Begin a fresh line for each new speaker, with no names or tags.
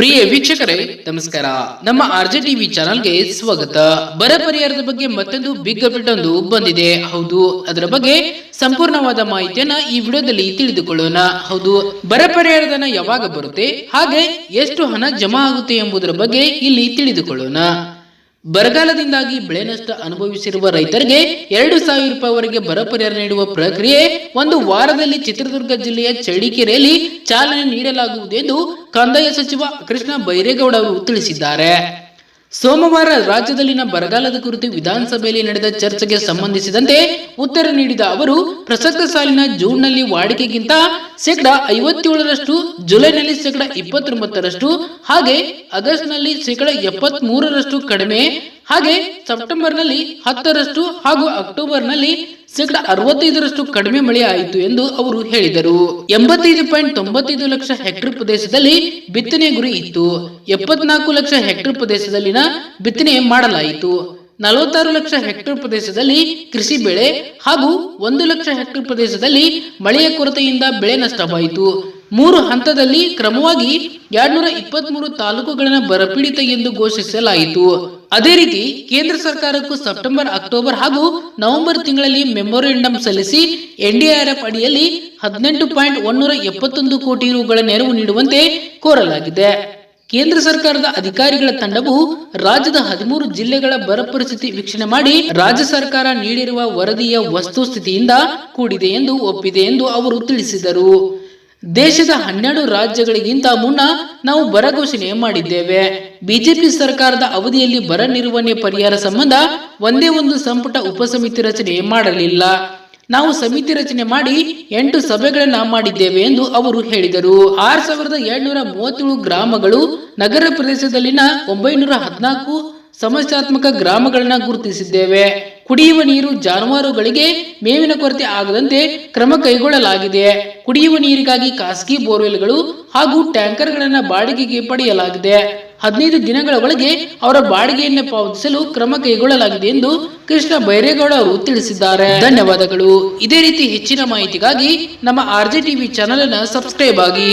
ಪ್ರಿಯ ವೀಕ್ಷಕರೇ ನಮಸ್ಕಾರ. ನಮ್ಮ ಆರ್ಜೆ ಟಿವಿ ಚಾನಲ್ಗೆ ಸ್ವಾಗತ. ಬರ ಪರಿಹಾರದ ಬಗ್ಗೆ ಮತ್ತೊಂದು ಬಿಗ್ ಅಪ್ಡೇಟ್ ಒಂದು ಬಂದಿದೆ. ಹೌದು, ಅದರ ಬಗ್ಗೆ ಸಂಪೂರ್ಣವಾದ ಮಾಹಿತಿಯನ್ನ ಈ ವಿಡಿಯೋದಲ್ಲಿ ತಿಳಿದುಕೊಳ್ಳೋಣ. ಹೌದು, ಬರ ಪರಿಹಾರಧನ ಯಾವಾಗ ಬರುತ್ತೆ, ಹಾಗೆ ಎಷ್ಟು ಹಣ ಜಮಾ ಆಗುತ್ತೆ ಎಂಬುದರ ಬಗ್ಗೆ ಇಲ್ಲಿ ತಿಳಿದುಕೊಳ್ಳೋಣ. ಬರಗಾಲದಿಂದಾಗಿ ಬೆಳೆ ನಷ್ಟ ಅನುಭವಿಸಿರುವ ರೈತರಿಗೆ 2,000 ರೂಪಾಯಿವರೆಗೆ ಬರ ಪರಿಹಾರ ನೀಡುವ ಪ್ರಕ್ರಿಯೆ ಒಂದು ವಾರದಲ್ಲಿ ಚಿತ್ರದುರ್ಗ ಜಿಲ್ಲೆಯ ಚಳ್ಳಕೆರೆಯಲ್ಲಿ ಚಾಲನೆ ನೀಡಲಾಗುವುದು ಎಂದು ಕಂದಾಯ ಸಚಿವ ಕೃಷ್ಣ ಬೈರೇಗೌಡ ಅವರು ತಿಳಿಸಿದ್ದಾರೆ. ಸೋಮವಾರ ರಾಜ್ಯದಲ್ಲಿನ ಬರಗಾಲದ ಕುರಿತು ವಿಧಾನಸಭೆಯಲ್ಲಿ ನಡೆದ ಚರ್ಚೆಗೆ ಸಂಬಂಧಿಸಿದಂತೆ ಉತ್ತರ ನೀಡಿದ ಅವರು, ಪ್ರಸಕ್ತ ಸಾಲಿನ ಜೂನ್ನಲ್ಲಿ ವಾಡಿಕೆಗಿಂತ 57%, ಜುಲೈನಲ್ಲಿ 29%, ಹಾಗೆ ಆಗಸ್ಟ್ನಲ್ಲಿ 73% ಕಡಿಮೆ, ಹಾಗೆ ಸೆಪ್ಟೆಂಬರ್ನಲ್ಲಿ 10% ಹಾಗೂ ಅಕ್ಟೋಬರ್ನಲ್ಲಿ 65% ಕಡಿಮೆ ಮಳೆ ಆಯಿತು ಎಂದು ಅವರು ಹೇಳಿದರು. 85.95 ಲಕ್ಷ ಹೆಕ್ಟೇರ್ ಪ್ರದೇಶದಲ್ಲಿ ಬಿತ್ತನೆ ಗುರಿ ಇತ್ತು. 74 ಲಕ್ಷ ಹೆಕ್ಟೇರ್ ಪ್ರದೇಶದಲ್ಲಿನ ಬಿತ್ತನೆ ಮಾಡಲಾಯಿತು. 46 ಲಕ್ಷ ಹೆಕ್ಟೇರ್ ಪ್ರದೇಶದಲ್ಲಿ ಕೃಷಿ ಬೆಳೆ ಹಾಗೂ 1 ಲಕ್ಷ ಹೆಕ್ಟೇರ್ ಪ್ರದೇಶದಲ್ಲಿ ಮಳೆಯ ಕೊರತೆಯಿಂದ ಬೆಳೆ ನಷ್ಟವಾಯಿತು. 3 ಹಂತದಲ್ಲಿ ಕ್ರಮವಾಗಿ 223 ತಾಲೂಕುಗಳನ್ನು ಬರಪೀಡಿತ ಎಂದು ಘೋಷಿಸಲಾಯಿತು. ಅದೇ ರೀತಿ ಕೇಂದ್ರ ಸರ್ಕಾರಕ್ಕೂ ಸೆಪ್ಟೆಂಬರ್, ಅಕ್ಟೋಬರ್ ಹಾಗೂ ನವೆಂಬರ್ ತಿಂಗಳಲ್ಲಿ ಮೆಮೊರಾಂಡಂ ಸಲ್ಲಿಸಿ ಎನ್ಡಿಆರ್ಎಫ್ ಅಡಿಯಲ್ಲಿ 18.171 ಕೋಟಿ ರುಗಳ ನೆರವು ನೀಡುವಂತೆ ಕೋರಲಾಗಿದೆ. ಕೇಂದ್ರ ಸರ್ಕಾರದ ಅಧಿಕಾರಿಗಳ ತಂಡವು ರಾಜ್ಯದ 13 ಜಿಲ್ಲೆಗಳ ಬರ ಪರಿಸ್ಥಿತಿ ವೀಕ್ಷಣೆ ಮಾಡಿ ರಾಜ್ಯ ಸರ್ಕಾರ ನೀಡಿರುವ ವರದಿಯ ವಸ್ತುಸ್ಥಿತಿಯಿಂದ ಕೂಡಿದೆ ಎಂದು ಒಪ್ಪಿದೆ ಎಂದು ಅವರು ತಿಳಿಸಿದರು. ದೇಶದ 12 ರಾಜ್ಯಗಳಿಗಿಂತ ಮುನ್ನ ನಾವು ಬರ ಘೋಷಣೆ ಮಾಡಿದ್ದೇವೆ. ಬಿಜೆಪಿ ಸರ್ಕಾರದ ಅವಧಿಯಲ್ಲಿ ಬರ ನಿರ್ವಹಣೆ ಪರಿಹಾರ ಸಂಬಂಧ ಒಂದೇ ಒಂದು ಸಂಪುಟ ಉಪಸಮಿತಿ ರಚನೆ ಮಾಡಲಿಲ್ಲ. ನಾವು ಸಮಿತಿ ರಚನೆ ಮಾಡಿ 8 ಸಭೆಗಳನ್ನ ಮಾಡಿದ್ದೇವೆ ಎಂದು ಅವರು ಹೇಳಿದರು. 6,737 ಗ್ರಾಮಗಳು, ನಗರ ಪ್ರದೇಶದಲ್ಲಿನ 914 ಸಮಸ್ಯಾತ್ಮಕ ಗ್ರಾಮಗಳನ್ನ ಗುರುತಿಸಿದ್ದೇವೆ. ಕುಡಿಯುವ ನೀರು, ಜಾನುವಾರುಗಳಿಗೆ ಮೇವಿನ ಕೊರತೆ ಆಗದಂತೆ ಕ್ರಮ ಕೈಗೊಳ್ಳಲಾಗಿದೆ. ಕುಡಿಯುವ ನೀರಿಗಾಗಿ ಖಾಸಗಿ ಬೋರ್ವೆಲ್ಗಳು ಹಾಗೂ ಟ್ಯಾಂಕರ್ಗಳನ್ನ ಬಾಡಿಗೆಗೆ ಪಡೆಯಲಾಗಿದೆ. 15 ದಿನಗಳ ಒಳಗೆ ಅವರ ಬಾಡಿಗೆಯನ್ನೇ ಪಾವತಿಸಲು ಕ್ರಮ ಕೈಗೊಳ್ಳಲಾಗಿದೆ ಎಂದು ಕೃಷ್ಣ ಬೈರೇಗೌಡ ಅವರು ತಿಳಿಸಿದ್ದಾರೆ. ಧನ್ಯವಾದಗಳು. ಇದೇ ರೀತಿ ಹೆಚ್ಚಿನ ಮಾಹಿತಿಗಾಗಿ ನಮ್ಮ ಆರ್ಜೆ ಟಿವಿ ಚಾನೆಲ್ ಅನ್ನು ಸಬ್ಸ್ಕ್ರೈಬ್ ಆಗಿ.